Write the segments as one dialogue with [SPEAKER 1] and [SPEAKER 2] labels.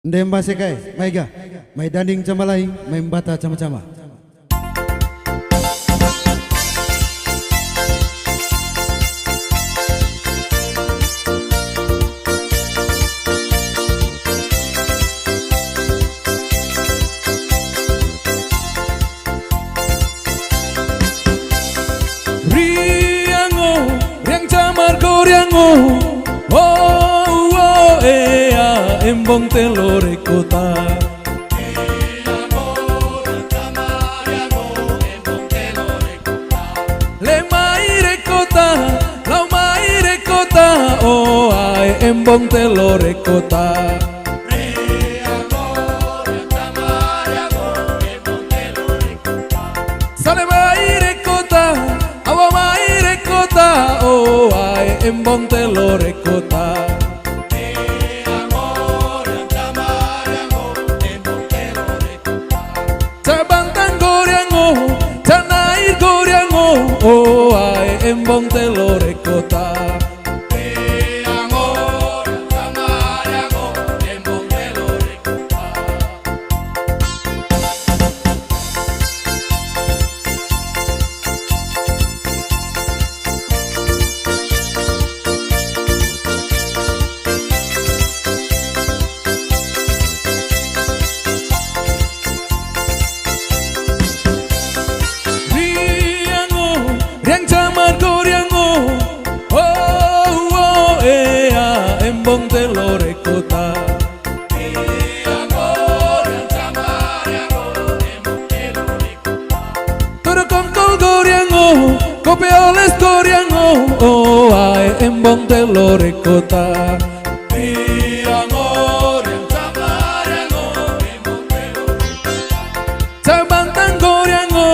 [SPEAKER 1] Ndemba sekai, maiga, mai danding camalai, mai mbata cama-cama.
[SPEAKER 2] Riango, riang camar ko riango, embong telore kota. Le maire kota, lau maire kota, oh ai embong telore kota. Sale maire kota, awa maire kota, oh ai embong telore kota. Oh ai embong telore kota. Riang camar ko riango, embong telore kota. Todo con go riango, kopi oles ko riango, oh ai embong telore kota. Cabantang ko riango,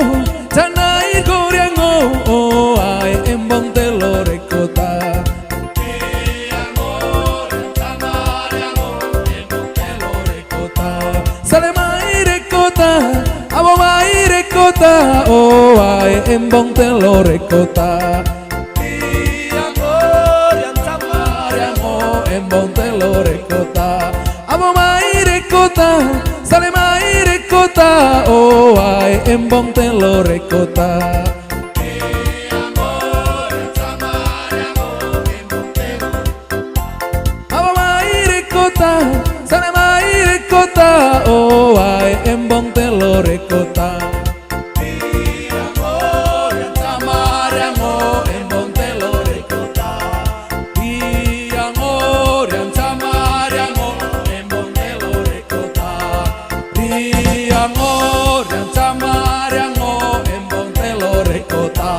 [SPEAKER 2] canai ko riango, oh ai embong telore kota. Sale maire kota, awa maire kota, oh ai embong telore kota. Embong telore kota, awa maire kota, sale maire kota, oh ai embong telore kota. Awa maire kota, sale maire kota, oh ai embong telore kota. Embong telore kota. Riango, riang camar, riango, embong telore kota.